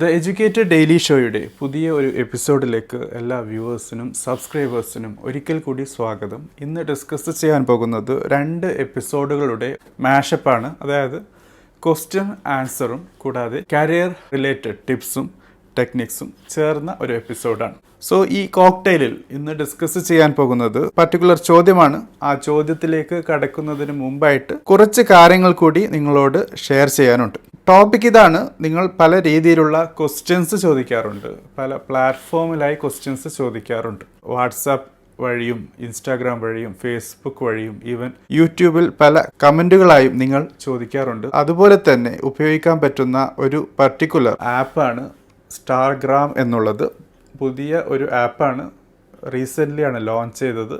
The educated daily ഷോയുടെ പുതിയ ഒരു എപ്പിസോഡിലേക്ക് എല്ലാ വ്യൂവേഴ്സിനും സബ്സ്ക്രൈബേഴ്സിനും ഒരിക്കൽ കൂടി സ്വാഗതം. ഇന്ന് ഡിസ്കസ് ചെയ്യാൻ പോകുന്നത് 2 എപ്പിസോഡുകളുടെ മാഷപ്പാണ്. അതായത് ക്വസ്റ്റ്യൻ ആൻസറും കൂടാതെ കരിയർ റിലേറ്റഡ് ടിപ്സും ടെക്നിക്സും ചേർന്ന ഒരു എപ്പിസോഡാണ്. സോ ഈ കോക്ടെയിലിൽ ഇന്ന് ഡിസ്കസ് ചെയ്യാൻ പോകുന്നത് പർട്ടിക്കുലർ ചോദ്യമാണ്. ആ ചോദ്യത്തിലേക്ക് കടക്കുന്നതിന് മുമ്പായിട്ട് കുറച്ച് കാര്യങ്ങൾ കൂടി നിങ്ങളോട് ഷെയർ ചെയ്യാനുണ്ട്. ടോപ്പിക് ഇതാണ്. നിങ്ങൾ പല രീതിയിലുള്ള ക്വസ്റ്റ്യൻസ് ചോദിക്കാറുണ്ട്, പല പ്ലാറ്റ്ഫോമിലായി ക്വസ്റ്റ്യൻസ് ചോദിക്കാറുണ്ട്. വാട്സാപ്പ് വഴിയും ഇൻസ്റ്റാഗ്രാം വഴിയും ഫേസ്ബുക്ക് വഴിയും ഈവൻ യൂട്യൂബിൽ പല കമൻറ്റുകളായും നിങ്ങൾ ചോദിക്കാറുണ്ട്. അതുപോലെ തന്നെ ഉപയോഗിക്കാൻ പറ്റുന്ന ഒരു പർട്ടിക്കുലർ ആപ്പാണ് സ്റ്റാർഗ്രാം എന്നുള്ളത്. പുതിയ ഒരു ആപ്പാണ്, റീസെൻ്റ്ലി ആണ് ലോഞ്ച് ചെയ്തത്.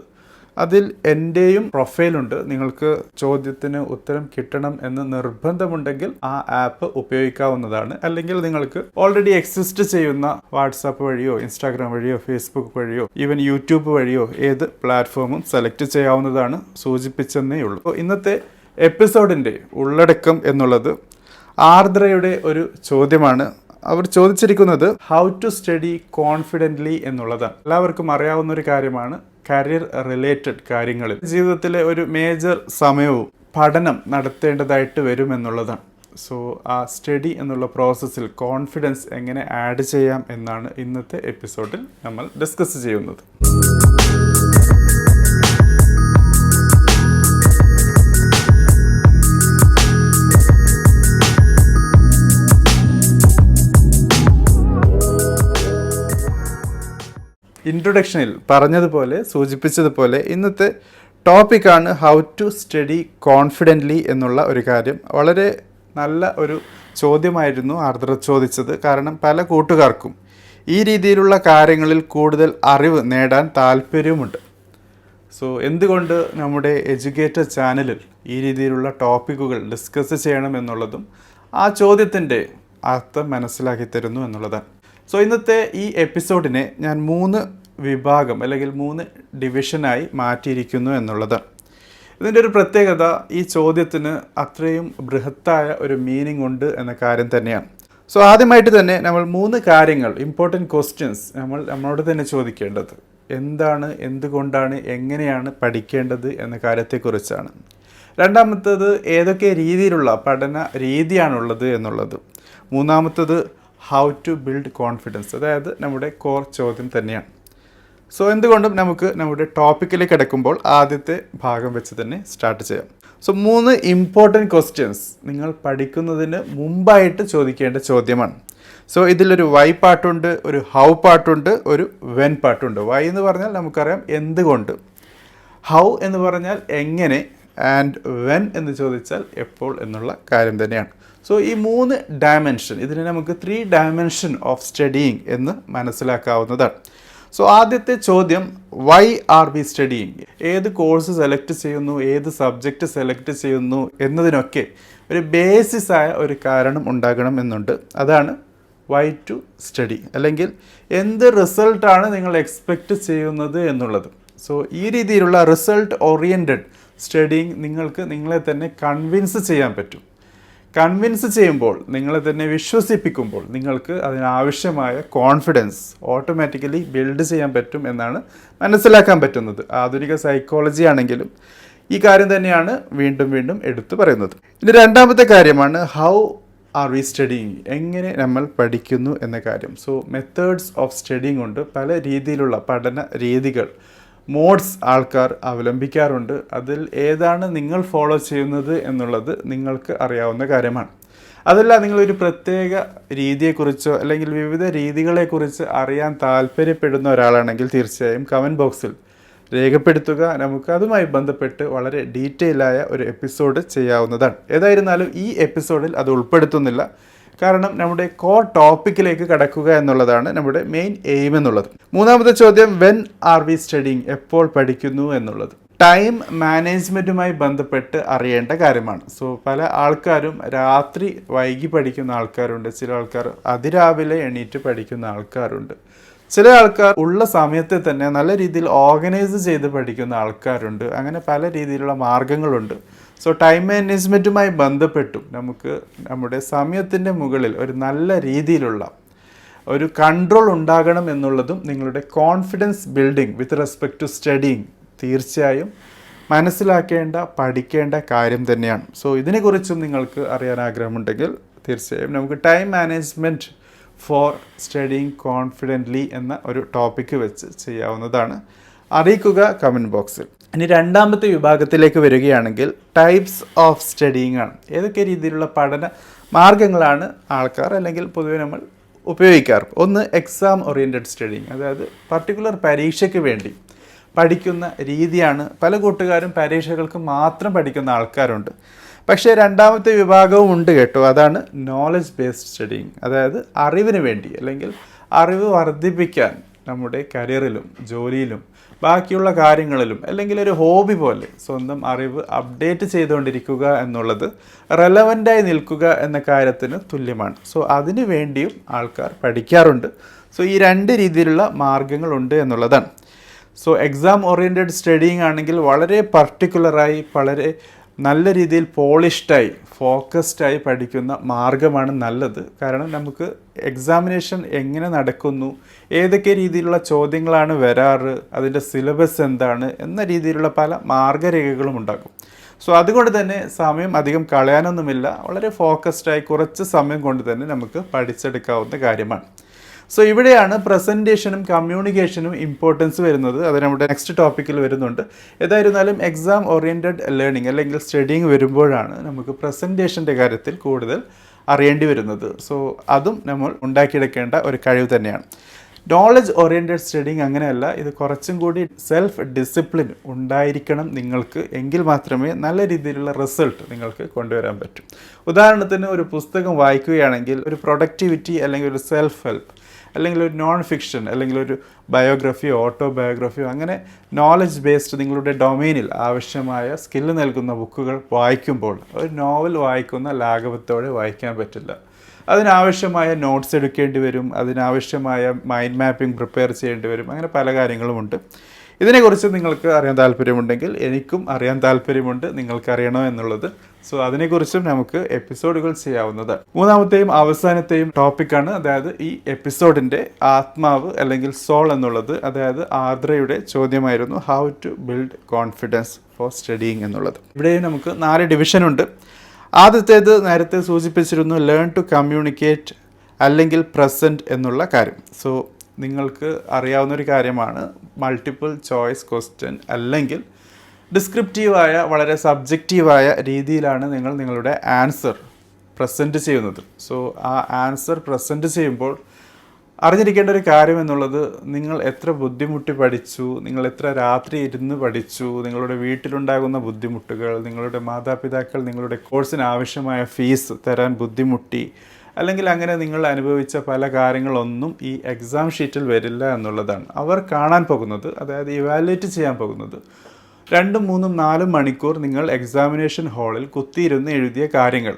അതിൽ എൻ്റെയും പ്രൊഫൈലുണ്ട്. നിങ്ങൾക്ക് ചോദ്യത്തിന് ഉത്തരം കിട്ടണം എന്ന് നിർബന്ധമുണ്ടെങ്കിൽ ആ ആപ്പ് ഉപയോഗിക്കാവുന്നതാണ്. അല്ലെങ്കിൽ നിങ്ങൾക്ക് ഓൾറെഡി എക്സിസ്റ്റ് ചെയ്യുന്ന വാട്സാപ്പ് വഴിയോ ഇൻസ്റ്റാഗ്രാം വഴിയോ ഫേസ്ബുക്ക് വഴിയോ ഈവൻ യൂട്യൂബ് വഴിയോ ഏത് പ്ലാറ്റ്ഫോമും സെലക്ട് ചെയ്യാവുന്നതാണ്. സൂചിപ്പിച്ചെന്നേ ഉള്ളൂ. അപ്പോൾ ഇന്നത്തെ എപ്പിസോഡിൻ്റെ ഉള്ളടക്കം എന്നുള്ളത് ആർദ്രയുടെ ഒരു ചോദ്യമാണ്. അവർ ചോദിച്ചിരിക്കുന്നത് ഹൗ ടു സ്റ്റഡി കോൺഫിഡൻ്റ്ലി എന്നുള്ളതാണ്. എല്ലാവർക്കും അറിയാവുന്ന ഒരു കാര്യമാണ്. കരിയർ റിലേറ്റഡ് കാര്യങ്ങളിൽ ജീവിതത്തിലെ ഒരു മേജർ സമയവും പഠനം നടത്തേണ്ടതായിട്ട് വരുമെന്നുള്ളതാണ്. സോ ആ സ്റ്റഡി എന്നുള്ള പ്രോസസ്സിൽ കോൺഫിഡൻസ് എങ്ങനെ ആഡ് ചെയ്യാം എന്നാണ് ഇന്നത്തെ എപ്പിസോഡിൽ നമ്മൾ ഡിസ്കസ് ചെയ്യുന്നത്. ഇൻട്രൊഡക്ഷനിൽ പറഞ്ഞതുപോലെ സൂചിപ്പിച്ചതുപോലെ ഇന്നത്തെ ടോപ്പിക്കാണ് ഹൗ ടു സ്റ്റഡി കോൺഫിഡൻ്റ്ലി എന്നുള്ള ഒരു കാര്യം. വളരെ നല്ല ഒരു ചോദ്യമായിരുന്നു ആർദ്ര ചോദിച്ചത്. കാരണം പല കൂട്ടുകാർക്കും ഈ രീതിയിലുള്ള കാര്യങ്ങളിൽ കൂടുതൽ അറിവ് നേടാൻ താല്പര്യമുണ്ട്. സോ എന്തുകൊണ്ട് നമ്മുടെ എഡ്യൂക്കേറ്റഡ് ചാനലിൽ ഈ രീതിയിലുള്ള ടോപ്പിക്കുകൾ ഡിസ്കസ് ചെയ്യണമെന്നുള്ളതും ആ ചോദ്യത്തിൻ്റെ അർത്ഥം മനസ്സിലാക്കി തരുന്നു എന്നുള്ളതാണ്. സോ ഇന്നത്തെ ഈ എപ്പിസോഡിനെ ഞാൻ 3 വിഭാഗം അല്ലെങ്കിൽ 3 ഡിവിഷനായി മാറ്റിയിരിക്കുന്നു എന്നുള്ളതാണ്. ഇതിൻ്റെ ഒരു പ്രത്യേകത ഈ ചോദ്യത്തിന് അത്രയും ബൃഹത്തായ ഒരു മീനിങ് ഉണ്ട് എന്ന കാര്യം തന്നെയാണ്. സോ ആദ്യമായിട്ട് തന്നെ നമ്മൾ 3 കാര്യങ്ങൾ, ഇമ്പോർട്ടൻറ്റ് ക്വസ്റ്റ്യൻസ് നമ്മളോട് തന്നെ ചോദിക്കേണ്ടത് എന്താണ്, എന്തുകൊണ്ടാണ്, എങ്ങനെയാണ് പഠിക്കേണ്ടത് എന്ന കാര്യത്തെക്കുറിച്ചാണ്. രണ്ടാമത്തേത് ഏതൊക്കെ രീതിയിലുള്ള പഠന രീതിയാണുള്ളത് എന്നുള്ളത്. മൂന്നാമത്തേത് ഹൗ ടു ബിൽഡ് കോൺഫിഡൻസ്, അതായത് നമ്മുടെ കോർ ചോദ്യം തന്നെയാണ്. സോ എന്തുകൊണ്ടും നമുക്ക് നമ്മുടെ ടോപ്പിക്കിലേക്ക് കിടക്കുമ്പോൾ ആദ്യത്തെ ഭാഗം വെച്ച് തന്നെ സ്റ്റാർട്ട് ചെയ്യാം. സോ 3 ഇമ്പോർട്ടൻറ്റ് ക്വസ്റ്റ്യൻസ് നിങ്ങൾ പഠിക്കുന്നതിന് മുമ്പായിട്ട് ചോദിക്കേണ്ട ചോദ്യമാണ്. സോ ഇതിലൊരു വൈ പാർട്ടുണ്ട്, ഒരു ഹൗ പാർട്ടുണ്ട്, ഒരു വെൻ പാർട്ടുണ്ട്. വൈ എന്ന് പറഞ്ഞാൽ നമുക്കറിയാം എന്തുകൊണ്ട്, ഹൗ എന്ന് പറഞ്ഞാൽ എങ്ങനെ, ആൻഡ് വെൻ എന്ന് ചോദിച്ചാൽ എപ്പോൾ എന്നുള്ള കാര്യം തന്നെയാണ്. സോ ഈ 3 ഡയമെൻഷൻ, ഇതിനെ നമുക്ക് 3 ഡയമെൻഷൻ ഓഫ് സ്റ്റഡിയിങ് എന്ന് മനസ്സിലാക്കാവുന്നതാണ്. സോ ആദ്യത്തെ ചോദ്യം വൈ ആർ വി സ്റ്റഡിയിങ്, ഏത് കോഴ്സ് സെലക്ട് ചെയ്യുന്നു, ഏത് സബ്ജക്റ്റ് സെലക്ട് ചെയ്യുന്നു എന്നതിനൊക്കെ ഒരു ബേസിസ് ആയ ഒരു കാരണം ഉണ്ടാകണം എന്നുണ്ട്. അതാണ് വൈ ടു സ്റ്റഡി, അല്ലെങ്കിൽ എന്ത് റിസൾട്ടാണ് നിങ്ങൾ എക്സ്പെക്റ്റ് ചെയ്യുന്നത് എന്നുള്ളത്. സോ ഈ രീതിയിലുള്ള റിസൾട്ട് ഓറിയൻറ്റഡ് സ്റ്റഡിയിങ് നിങ്ങൾക്ക് നിങ്ങളെ തന്നെ കൺവിൻസ് ചെയ്യാൻ പറ്റും. കൺവിൻസ് ചെയ്യുമ്പോൾ, നിങ്ങളെ തന്നെ വിശ്വസിപ്പിക്കുമ്പോൾ നിങ്ങൾക്ക് അതിനാവശ്യമായ കോൺഫിഡൻസ് ഓട്ടോമാറ്റിക്കലി ബിൽഡ് ചെയ്യാൻ പറ്റും എന്നാണ് മനസ്സിലാക്കാൻ പറ്റുന്നത്. ആധുനിക സൈക്കോളജി ആണെങ്കിലും ഈ കാര്യം തന്നെയാണ് വീണ്ടും വീണ്ടും എടുത്തു പറയുന്നത്. ഇനി രണ്ടാമത്തെ കാര്യമാണ് ഹൗ ആർ വി സ്റ്റഡിയിങ്, എങ്ങനെ നമ്മൾ പഠിക്കുന്നു എന്ന കാര്യം. സോ മെത്തേഡ്സ് ഓഫ് സ്റ്റഡിയിങ് ഉണ്ട്. പല രീതിയിലുള്ള പഠന രീതികൾ, മോഡ്സ് ആൾക്കാർ അവലംബിക്കാറുണ്ട്. അതിൽ ഏതാണ് നിങ്ങൾ ഫോളോ ചെയ്യുന്നത് എന്നുള്ളത് നിങ്ങൾക്ക് അറിയാവുന്ന കാര്യമാണ്. അതല്ല, നിങ്ങളൊരു പ്രത്യേക രീതിയെക്കുറിച്ചോ അല്ലെങ്കിൽ വിവിധ രീതികളെക്കുറിച്ച് അറിയാൻ താല്പര്യപ്പെടുന്ന ഒരാളാണെങ്കിൽ തീർച്ചയായും കമൻറ്റ് ബോക്സിൽ രേഖപ്പെടുത്തുക. നമുക്ക് അതുമായി ബന്ധപ്പെട്ട് വളരെ ഡീറ്റെയിലായ ഒരു എപ്പിസോഡ് ചെയ്യാവുന്നതാണ്. ഏതായിരുന്നാലും ഈ എപ്പിസോഡിൽ അത് ഉൾപ്പെടുത്തുന്നില്ല. കാരണം നമ്മുടെ കോർ ടോപ്പിക്കിലേക്ക് കടക്കുക എന്നുള്ളതാണ് നമ്മുടെ മെയിൻ എയിം എന്നുള്ളത്. മൂന്നാമത്തെ ചോദ്യം വെൻ ആർ വി സ്റ്റഡിയിങ്, എപ്പോൾ പഠിക്കുന്നു എന്നുള്ളത്. ടൈം മാനേജ്മെൻറ്റുമായി ബന്ധപ്പെട്ട് അറിയേണ്ട കാര്യമാണ്. സോ പല ആൾക്കാരും രാത്രി വൈകി പഠിക്കുന്ന ആൾക്കാരുണ്ട്, ചില ആൾക്കാർ അതിരാവിലെ എണീറ്റ് പഠിക്കുന്ന ആൾക്കാരുണ്ട്, ചില ആൾക്കാർ ഉള്ള സമയത്തെ തന്നെ നല്ല രീതിയിൽ ഓർഗനൈസ് ചെയ്ത് പഠിക്കുന്ന ആൾക്കാരുണ്ട്. അങ്ങനെ പല രീതിയിലുള്ള മാർഗങ്ങളുണ്ട്. സോ ടൈം മാനേജ്മെൻറ്റുമായി ബന്ധപ്പെട്ടും നമുക്ക് നമ്മുടെ സമയത്തിൻ്റെ മുകളിൽ ഒരു നല്ല രീതിയിലുള്ള ഒരു കൺട്രോൾ ഉണ്ടാകണം എന്നുള്ളതും നിങ്ങളുടെ confidence building with respect to studying തീർച്ചയായും മനസ്സിലാക്കേണ്ട പഠിക്കേണ്ട കാര്യം തന്നെയാണ്. സോ ഇതിനെക്കുറിച്ചും നിങ്ങൾക്ക് അറിയാൻ ആഗ്രഹമുണ്ടെങ്കിൽ തീർച്ചയായും നമുക്ക് time management four studying confidently എന്ന ഒരു ടോപ്പിക്ക് വെച്ച് ചെയ്യാവുന്നതാണ്. അറിയിക്കുക കമൻറ്റ് ബോക്സിൽ. ഇനി രണ്ടാമത്തെ വിഭാഗത്തിലേക്ക് വരികയാണെങ്കിൽ ടൈപ്സ് ഓഫ് സ്റ്റഡിങ് ആണ്. ഏതൊക്കെ രീതിയിലുള്ള പഠന മാർഗങ്ങളാണ് ആൾക്കാർ അല്ലെങ്കിൽ പൊതുവെ നമ്മൾ ഉപയോഗിക്കാറ്. ഒന്ന് എക്സാം ഓറിയൻറ്റഡ് സ്റ്റഡിങ്, അതായത് പർട്ടിക്കുലർ പരീക്ഷയ്ക്ക് വേണ്ടി പഠിക്കുന്ന രീതിയാണ്. പല കൂട്ടുകാരും പരീക്ഷകൾക്ക് മാത്രം പഠിക്കുന്ന ആൾക്കാരുണ്ട്. പക്ഷേ രണ്ടാമത്തെ വിഭാഗവും ഉണ്ട് കേട്ടോ, അതാണ് നോളജ് ബേസ്ഡ് സ്റ്റഡിങ്, അതായത് അറിവിന് വേണ്ടി അല്ലെങ്കിൽ അറിവ് വർദ്ധിപ്പിക്കാൻ നമ്മുടെ കരിയറിലും ജോലിയിലും ബാക്കിയുള്ള കാര്യങ്ങളിലും അല്ലെങ്കിൽ ഒരു ഹോബി പോലെ സ്വന്തം അറിവ് അപ്ഡേറ്റ് ചെയ്തുകൊണ്ടിരിക്കുക എന്നുള്ളത് റെലവൻ്റായി നിൽക്കുക എന്ന കാര്യത്തിന് തുല്യമാണ്. സോ അതിനു വേണ്ടിയും ആൾക്കാർ പഠിക്കാറുണ്ട്. സോ ഈ രണ്ട് രീതിയിലുള്ള മാർഗങ്ങളുണ്ട് എന്നുള്ളതാണ്. സോ എക്സാം ഓറിയൻറ്റഡ് സ്റ്റഡിങ് ആണെങ്കിൽ വളരെ പർട്ടിക്കുലറായി വളരെ നല്ല രീതിയിൽ പോളിഷ്ഡായി ഫോക്കസ്ഡായി പഠിക്കുന്ന മാർഗമാണ് നല്ലത്. കാരണം നമുക്ക് എക്സാമിനേഷൻ എങ്ങനെ നടക്കുന്നു, ഏതൊക്കെ രീതിയിലുള്ള ചോദ്യങ്ങളാണ് വരാറ്, അതിൻ്റെ സിലബസ് എന്താണ് എന്ന രീതിയിലുള്ള പല മാർഗരേഖകളും ഉണ്ടാകും. സോ അതുകൊണ്ട് തന്നെ സമയം അധികം കളയാനൊന്നുമില്ല, വളരെ ഫോക്കസ്ഡായി കുറച്ച് സമയം കൊണ്ട് തന്നെ നമുക്ക് പഠിച്ചെടുക്കാവുന്ന കാര്യമാണ്. സോ ഇവിടെയാണ് പ്രസൻറ്റേഷനും കമ്മ്യൂണിക്കേഷനും ഇമ്പോർട്ടൻസ് വരുന്നത്. അത് നമ്മുടെ നെക്സ്റ്റ് ടോപ്പിക്കിൽ വരുന്നുണ്ട്. ഏതായിരുന്നാലും എക്സാം ഓറിയൻറ്റഡ് ലേണിംഗ് അല്ലെങ്കിൽ സ്റ്റഡിങ് വരുമ്പോഴാണ് നമുക്ക് പ്രസൻറ്റേഷൻ്റെ കാര്യത്തിൽ കൂടുതൽ അറിയേണ്ടി വരുന്നത്. സോ അതും നമ്മൾ ഉണ്ടാക്കിയെടുക്കേണ്ട ഒരു കഴിവ് തന്നെയാണ്. നോളജ് ഓറിയൻറ്റഡ് സ്റ്റഡിങ് അങ്ങനെയല്ല, ഇത് കുറച്ചും കൂടി സെൽഫ് ഡിസിപ്ലിൻ ഉണ്ടായിരിക്കണം നിങ്ങൾക്ക്, എങ്കിൽ മാത്രമേ നല്ല രീതിയിലുള്ള റിസൾട്ട് നിങ്ങൾക്ക് കൊണ്ടുവരാൻ പറ്റും. ഉദാഹരണത്തിന് ഒരു പുസ്തകം വായിക്കുകയാണെങ്കിൽ ഒരു പ്രൊഡക്ടിവിറ്റി അല്ലെങ്കിൽ ഒരു സെൽഫ് ഹെൽപ്പ് അല്ലെങ്കിൽ ഒരു നോൺ ഫിക്ഷൻ അല്ലെങ്കിൽ ഒരു ബയോഗ്രഫിയോ ഓട്ടോബയോഗ്രഫിയോ അങ്ങനെ നോളജ് ബേസ്ഡ് നിങ്ങളുടെ ഡൊമൈനിൽ ആവശ്യമായ സ്കില്ല് നൽകുന്ന ബുക്കുകൾ വായിക്കുമ്പോൾ ഒരു നോവൽ വായിക്കുന്ന ലാഘവത്തോടെ വായിക്കാൻ പറ്റില്ല. അതിനാവശ്യമായ നോട്ട്സ് എടുക്കേണ്ടി വരും, അതിനാവശ്യമായ മൈൻഡ് മാപ്പിംഗ് പ്രിപ്പയർ ചെയ്യേണ്ടി വരും, അങ്ങനെ പല കാര്യങ്ങളുമുണ്ട്. ഇതിനെക്കുറിച്ച് നിങ്ങൾക്ക് അറിയാൻ താല്പര്യമുണ്ടെങ്കിൽ എനിക്കും അറിയാൻ താല്പര്യമുണ്ട്, നിങ്ങൾക്ക് അറിയണോ എന്നുള്ളത്. സോ അതിനെക്കുറിച്ചും നമുക്ക് എപ്പിസോഡുകൾ ചെയ്യാവുന്നതാണ്. മൂന്നാമത്തെയും അവസാനത്തെയും ടോപ്പിക്കാണ്, അതായത് ഈ എപ്പിസോഡിൻ്റെ ആത്മാവ് അല്ലെങ്കിൽ സോൾ എന്നുള്ളത്. അതായത് ആർദ്രയുടെ ചോദ്യമായിരുന്നു how to build confidence for studying എന്നുള്ളത്. ഇവിടെയും നമുക്ക് 4 ഡിവിഷനുണ്ട്. ആദ്യത്തേത് നേരത്തെ സൂചിപ്പിച്ചിരുന്നു, ലേൺ ടു കമ്മ്യൂണിക്കേറ്റ് അല്ലെങ്കിൽ പ്രസൻറ്റ് എന്നുള്ള കാര്യം. സോ നിങ്ങൾക്ക് അറിയാവുന്നൊരു കാര്യമാണ്, മൾട്ടിപ്പിൾ ചോയ്സ് ക്വസ്റ്റ്യൻ അല്ലെങ്കിൽ ഡിസ്ക്രിപ്റ്റീവായ വളരെ സബ്ജക്റ്റീവായ രീതിയിലാണ് നിങ്ങൾ നിങ്ങളുടെ ആൻസർ പ്രസൻറ്റ് ചെയ്യുന്നത്. സോ ആ ആൻസർ പ്രസൻറ്റ് ചെയ്യുമ്പോൾ അറിഞ്ഞിരിക്കേണ്ട ഒരു കാര്യം എന്നുള്ളത്, നിങ്ങൾ എത്ര ബുദ്ധിമുട്ടി പഠിച്ചു, നിങ്ങൾ എത്ര രാത്രി ഇരുന്ന് പഠിച്ചു, നിങ്ങളുടെ വീട്ടിലുണ്ടാകുന്ന ബുദ്ധിമുട്ടുകൾ, നിങ്ങളുടെ മാതാപിതാക്കൾ നിങ്ങളുടെ കോഴ്സിന് ആവശ്യമായ ഫീസ് തരാൻ ബുദ്ധിമുട്ടി, അല്ലെങ്കിൽ അങ്ങനെ നിങ്ങൾ അനുഭവിച്ച പല കാര്യങ്ങളൊന്നും ഈ എക്സാം ഷീറ്റിൽ വരില്ല എന്നുള്ളതാണ്. അവർ കാണാൻ പോകുന്നത്, അതായത് ഇവാലുവേറ്റ് ചെയ്യാൻ പോകുന്നത് 2, 3, 4 മണിക്കൂർ നിങ്ങൾ എക്സാമിനേഷൻ ഹാളിൽ കുത്തിയിരുന്ന് എഴുതിയ കാര്യങ്ങൾ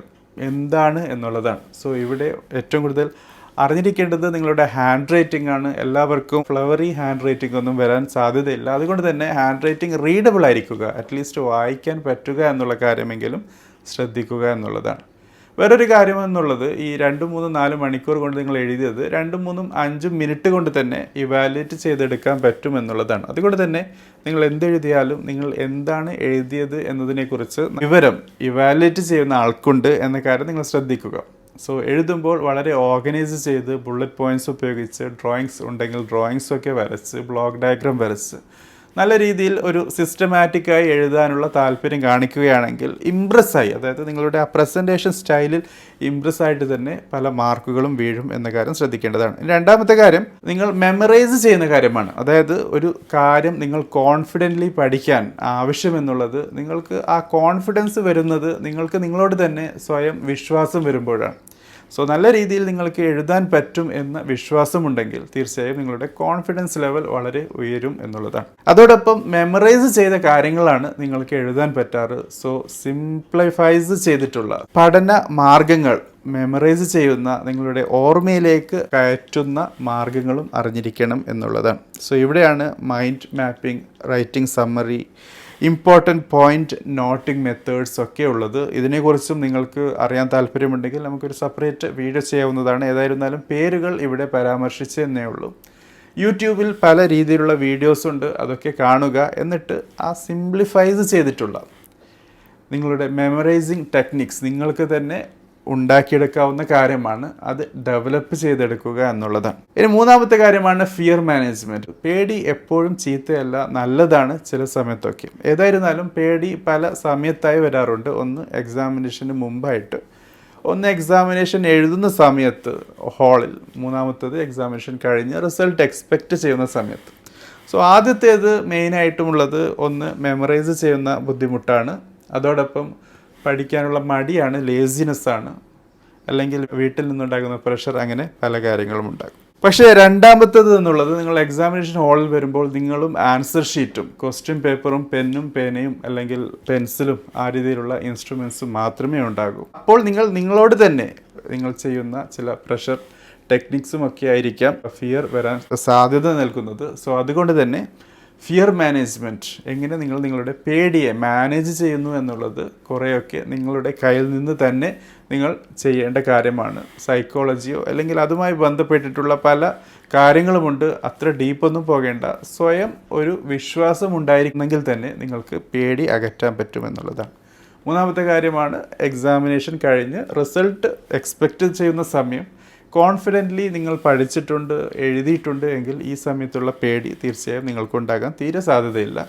എന്താണ് എന്നുള്ളതാണ്. സോ ഇവിടെ ഏറ്റവും കൂടുതൽ അറിഞ്ഞിരിക്കേണ്ടത് നിങ്ങളുടെ ഹാൻഡ് റൈറ്റിംഗ് ആണ്. എല്ലാവർക്കും ഫ്ലവറി ഹാൻഡ് റൈറ്റിംഗ് ഒന്നും വരാൻ സാധ്യതയില്ല. അതുകൊണ്ട് തന്നെ ഹാൻഡ് റൈറ്റിംഗ് റീഡബിൾ ആയിരിക്കുക, അറ്റ്ലീസ്റ്റ് വായിക്കാൻ പറ്റുക എന്നുള്ള കാര്യമെങ്കിലും ശ്രദ്ധിക്കുക എന്നുള്ളതാണ്. വേറൊരു കാര്യം എന്നുള്ളത്, ഈ 2, 3, 4 മണിക്കൂർ കൊണ്ട് നിങ്ങൾ എഴുതിയത് 2, 3, 5 മിനിറ്റ് കൊണ്ട് തന്നെ ഇവാലുവേറ്റ് ചെയ്തെടുക്കാൻ പറ്റും എന്നുള്ളതാണ്. അതുകൊണ്ട് തന്നെ നിങ്ങൾ എന്തെഴുതിയാലും നിങ്ങൾ എന്താണ് എഴുതിയത് എന്നതിനെക്കുറിച്ച് വിവരം ഇവാലുവേറ്റ് ചെയ്യുന്ന ആൾക്കുണ്ട് എന്ന കാര്യം നിങ്ങൾ ശ്രദ്ധിക്കുക. സോ എഴുതുമ്പോൾ വളരെ ഓർഗനൈസ് ചെയ്ത് ബുള്ളറ്റ് പോയിൻറ്റ്സ് ഉപയോഗിച്ച്, ഡ്രോയിങ്സ് ഉണ്ടെങ്കിൽ ഡ്രോയിങ്സൊക്കെ വരച്ച്, ബ്ലോക്ക് ഡയഗ്രാം വരച്ച് നല്ല രീതിയിൽ ഒരു സിസ്റ്റമാറ്റിക്കായി എഴുതാനുള്ള താല്പര്യം കാണിക്കുകയാണെങ്കിൽ ഇംപ്രസ്സായി, അതായത് നിങ്ങളുടെ ആ പ്രസൻറ്റേഷൻ സ്റ്റൈലിൽ ഇംപ്രസ്സായിട്ട് തന്നെ പല മാർക്കുകളും വീഴും എന്ന കാര്യം ശ്രദ്ധിക്കേണ്ടതാണ്. രണ്ടാമത്തെ കാര്യം, നിങ്ങൾ മെമ്മറൈസ് ചെയ്യുന്ന കാര്യമാണ്. അതായത് ഒരു കാര്യം നിങ്ങൾ കോൺഫിഡൻ്റ്ലി പഠിക്കാൻ ആവശ്യമെന്നുള്ളത്, നിങ്ങൾക്ക് ആ കോൺഫിഡൻസ് വരുന്നത് നിങ്ങൾക്ക് നിങ്ങളോട് തന്നെ സ്വയം വിശ്വാസം വരുമ്പോഴാണ്. സോ നല്ല രീതിയിൽ നിങ്ങൾക്ക് എഴുതാൻ പറ്റും എന്ന വിശ്വാസമുണ്ടെങ്കിൽ തീർച്ചയായും നിങ്ങളുടെ കോൺഫിഡൻസ് ലെവൽ വളരെ ഉയരും എന്നുള്ളതാണ്. അതോടൊപ്പം മെമ്മറൈസ് ചെയ്ത കാര്യങ്ങളാണ് നിങ്ങൾക്ക് എഴുതാൻ പറ്റാറ്. സോ സിംപ്ലിഫൈസ് ചെയ്തിട്ടുള്ള പഠന മാർഗങ്ങൾ മെമ്മറൈസ് ചെയ്യുന്ന, നിങ്ങളുടെ ഓർമ്മയിലേക്ക് കയറ്റുന്ന മാർഗങ്ങളും അറിഞ്ഞിരിക്കണം എന്നുള്ളതാണ്. സോ ഇവിടെയാണ് mind mapping, writing summary, important point noting methods ഒക്കെ ഉള്ളത്. ഇതിനെക്കുറിച്ചും നിങ്ങൾക്ക് അറിയാൻ താല്പര്യമുണ്ടെങ്കിൽ നമുക്കൊരു സെപ്പറേറ്റ് വീഡിയോ ചെയ്യാവുന്നതാണ്. ഏതായിരുന്നാലും പേരുകൾ ഇവിടെ പരാമർശിച്ചെന്നേ ഉള്ളൂ. യൂട്യൂബിൽ പല രീതിയിലുള്ള വീഡിയോസ് ഉണ്ട്, അതൊക്കെ കാണുക. എന്നിട്ട് ആ സിംപ്ലിഫൈസ് ചെയ്തിട്ടുള്ള നിങ്ങളുടെ മെമ്മറൈസിങ് ടെക്നിക്സ് നിങ്ങൾക്ക് തന്നെ ഉണ്ടാക്കിയെടുക്കാവുന്ന കാര്യമാണ്. അത് ഡെവലപ്പ് ചെയ്തെടുക്കുക എന്നുള്ളതാണ്. ഇനി മൂന്നാമത്തെ കാര്യമാണ് ഫിയർ മാനേജ്മെൻറ്റ്. പേടി എപ്പോഴും ചീത്തയല്ല, നല്ലതാണ് ചില സമയത്തൊക്കെ. ഏതായിരുന്നാലും പേടി പല സമയത്തായി വരാറുണ്ട്. ഒന്ന് എക്സാമിനേഷന് മുമ്പായിട്ട്, ഒന്ന് എക്സാമിനേഷൻ എഴുതുന്ന സമയത്ത് ഹാളിൽ, മൂന്നാമത്തത് എക്സാമിനേഷൻ കഴിഞ്ഞ് റിസൾട്ട് എക്സ്പെക്റ്റ് ചെയ്യുന്ന സമയത്ത്. സോ ആദ്യത്തേത് മെയിനായിട്ടുമുള്ളത് ഒന്ന് മെമ്മറൈസ് ചെയ്യുന്ന ബുദ്ധിമുട്ടാണ്. അതോടൊപ്പം പഠിക്കാനുള്ള മടിയാണ്, ലേസിനെസ്സാണ്, അല്ലെങ്കിൽ വീട്ടിൽ നിന്നുണ്ടാകുന്ന പ്രഷർ, അങ്ങനെ പല കാര്യങ്ങളും ഉണ്ടാകും. പക്ഷേ രണ്ടാമത്തേത് എന്നുള്ളത് നിങ്ങൾ എക്സാമിനേഷൻ ഹാളിൽ വരുമ്പോൾ നിങ്ങളും ആൻസർ ഷീറ്റും ക്വസ്റ്റ്യൻ പേപ്പറും പെന്നും പേനയും അല്ലെങ്കിൽ പെൻസിലും ആ രീതിയിലുള്ള ഇൻസ്ട്രുമെൻസും മാത്രമേ ഉണ്ടാകൂ. അപ്പോൾ നിങ്ങളോട് തന്നെ നിങ്ങൾ ചെയ്യുന്ന ചില പ്രഷർ ടെക്നിക്സും ഒക്കെ ആയിരിക്കാം ഫിയർ വരാൻ സാധ്യത നൽകുന്നത്. സോ അതുകൊണ്ട് തന്നെ ഫിയർ മാനേജ്മെൻറ്റ്, എങ്ങനെ നിങ്ങൾ നിങ്ങളുടെ പേടിയെ മാനേജ് ചെയ്യുന്നു എന്നുള്ളത് കുറേയൊക്കെ നിങ്ങളുടെ കയ്യിൽ നിന്ന് തന്നെ നിങ്ങൾ ചെയ്യേണ്ട കാര്യമാണ്. സൈക്കോളജിയോ അല്ലെങ്കിൽ അതുമായി ബന്ധപ്പെട്ടിട്ടുള്ള പല കാര്യങ്ങളുമുണ്ട്, അത്ര ഡീപ്പൊന്നും പോകേണ്ട. സ്വയം ഒരു വിശ്വാസം ഉണ്ടായിരിക്കുമെങ്കിൽ തന്നെ നിങ്ങൾക്ക് പേടി അകറ്റാൻ പറ്റുമെന്നുള്ളതാണ്. മൂന്നാമത്തെ കാര്യമാണ് എക്സാമിനേഷൻ കഴിഞ്ഞ് റിസൾട്ട് എക്സ്പെക്റ്റ് ചെയ്യുന്ന സമയം കോൺഫിഡൻ്റ്ലി നിങ്ങൾ പഠിച്ചിട്ടുണ്ട്, എഴുതിയിട്ടുണ്ട് എങ്കിൽ ഈ സമയത്തുള്ള പേടി തീർച്ചയായും നിങ്ങൾക്കുണ്ടാകാൻ തീരെ സാധ്യതയില്ല.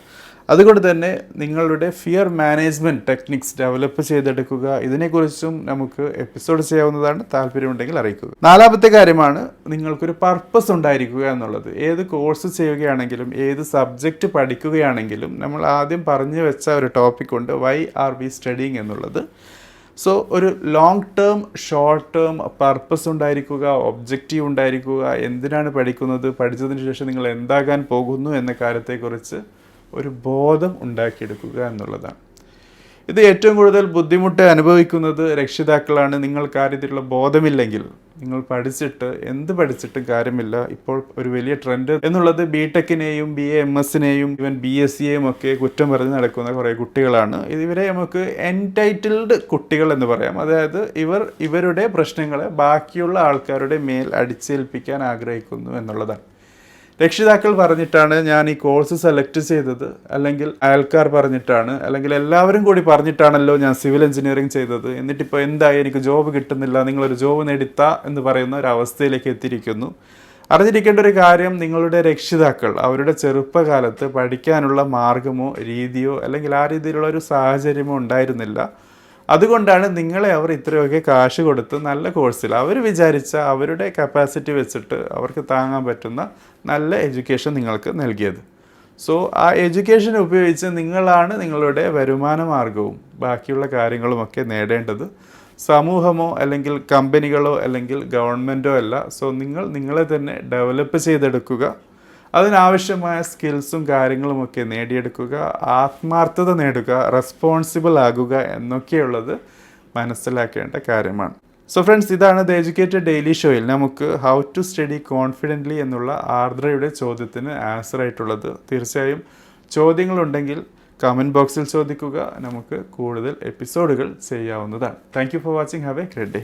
അതുകൊണ്ട് തന്നെ നിങ്ങളുടെ ഫിയർ മാനേജ്മെൻറ്റ് ടെക്നിക്സ് ഡെവലപ്പ് ചെയ്തെടുക്കുക. ഇതിനെക്കുറിച്ചും നമുക്ക് എപ്പിസോഡ് ചെയ്യാവുന്നതാണ്, താല്പര്യമുണ്ടെങ്കിൽ അറിയിക്കുക. നാലാമത്തെ കാര്യമാണ് നിങ്ങൾക്കൊരു പർപ്പസ് ഉണ്ടായിരിക്കുക എന്നുള്ളത്. ഏത് കോഴ്സ് ചെയ്യുകയാണെങ്കിലും ഏത് സബ്ജക്റ്റ് പഠിക്കുകയാണെങ്കിലും നമ്മൾ ആദ്യം പറഞ്ഞു വെച്ച ഒരു ടോപ്പിക്കുണ്ട്, വൈ ആർ വി സ്റ്റഡിങ് എന്നുള്ളത്. സോ ഒരു long term, short term purpose ഉണ്ടായിരിക്കുക, ഒബ്ജക്റ്റീവ് ഉണ്ടായിരിക്കുക. എന്തിനാണ് പഠിക്കുന്നത്, പഠിച്ചതിന് ശേഷം നിങ്ങൾ എന്താകാൻ പോകുന്നു എന്ന കാര്യത്തെക്കുറിച്ച് ഒരു ബോധം ഉണ്ടാക്കിയെടുക്കുക എന്നുള്ളതാണ്. ഇത് ഏറ്റവും കൂടുതൽ ബുദ്ധിമുട്ട് അനുഭവിക്കുന്നത് രക്ഷിതാക്കളാണ്. നിങ്ങൾക്ക് ആ രീതിയിലുള്ള ബോധമില്ലെങ്കിൽ നിങ്ങൾ എന്ത് പഠിച്ചിട്ടും കാര്യമില്ല. ഇപ്പോൾ ഒരു വലിയ ട്രെൻഡ് എന്നുള്ളത് BTechനെയും BA-MS-നെയും ഈവൻ BSCയെയും ഒക്കെ കുറ്റം പറഞ്ഞ് നടക്കുന്ന കുറേ കുട്ടികളാണ്. ഇവരെ നമുക്ക് എൻടൈറ്റിൽഡ് കുട്ടികൾ എന്ന് പറയാം. അതായത് ഇവരുടെ പ്രശ്നങ്ങളെ ബാക്കിയുള്ള ആൾക്കാരുടെ മേൽ അടിച്ചേൽപ്പിക്കാൻ ആഗ്രഹിക്കുന്നു എന്നുള്ളതാണ്. രക്ഷിതാക്കൾ പറഞ്ഞിട്ടാണ് ഞാൻ ഈ കോഴ്സ് സെലക്ട് ചെയ്തത്, അല്ലെങ്കിൽ അയൽക്കാർ പറഞ്ഞിട്ടാണ്, അല്ലെങ്കിൽ എല്ലാവരും കൂടി പറഞ്ഞിട്ടാണല്ലോ ഞാൻ സിവിൽ എഞ്ചിനീയറിംഗ് ചെയ്തത്, എന്നിട്ടിപ്പോൾ എന്തായി എനിക്ക് ജോബ് കിട്ടുന്നില്ല, നിങ്ങളൊരു ജോബ് നേടിത്താ എന്ന് പറയുന്ന ഒരു അവസ്ഥയിലേക്ക് എത്തിയിരിക്കുന്നു. അറിഞ്ഞിരിക്കേണ്ട ഒരു കാര്യം, നിങ്ങളുടെ രക്ഷിതാക്കൾ അവരുടെ ചെറുപ്പകാലത്ത് പഠിക്കാനുള്ള മാർഗമോ രീതിയോ അല്ലെങ്കിൽ ആ രീതിയിലുള്ള ഒരു സാഹചര്യമോ ഉണ്ടായിരുന്നില്ല. അതുകൊണ്ടാണ് നിങ്ങളെ അവർ ഇത്രയൊക്കെ കാശ് കൊടുത്ത് നല്ല കോഴ്സിൽ അവർ വിചാരിച്ച അവരുടെ കപ്പാസിറ്റി വെച്ചിട്ട് അവർക്ക് താങ്ങാൻ പറ്റുന്ന നല്ല എഡ്യൂക്കേഷൻ നിങ്ങൾക്ക് നൽകിയത്. സോ ആ എഡ്യൂക്കേഷൻ ഉപയോഗിച്ച് നിങ്ങളാണ് നിങ്ങളുടെ വരുമാന മാർഗവും ബാക്കിയുള്ള കാര്യങ്ങളുമൊക്കെ നേടേണ്ടത്. സമൂഹമോ അല്ലെങ്കിൽ കമ്പനികളോ അല്ലെങ്കിൽ ഗവൺമെൻറ്റോ അല്ല. സോ നിങ്ങളെ തന്നെ ഡെവലപ്പ് ചെയ്തെടുക്കുക, അതിനാവശ്യമായ സ്കിൽസും കാര്യങ്ങളുമൊക്കെ നേടിയെടുക്കുക, ആത്മാർത്ഥത നേടുക, റെസ്പോൺസിബിൾ ആകുക എന്നൊക്കെയുള്ളത് മനസ്സിലാക്കേണ്ട കാര്യമാണ്. സോ ഫ്രണ്ട്സ്, ഇതാണ് ദ എഡ്യൂക്കേറ്റഡ് ഡെയിലി ഷോയിൽ നമുക്ക് ഹൗ ടു സ്റ്റഡി കോൺഫിഡൻ്റ്ലി എന്നുള്ള ആർദ്രയുടെ ചോദ്യത്തിന് ആൻസർ ആയിട്ടുള്ളത്. തീർച്ചയായും ചോദ്യങ്ങളുണ്ടെങ്കിൽ കമൻറ്റ് ബോക്സിൽ ചോദിക്കുക, നമുക്ക് കൂടുതൽ എപ്പിസോഡുകൾ ചെയ്യാവുന്നതാണ്. Thank you for watching. Have A great day.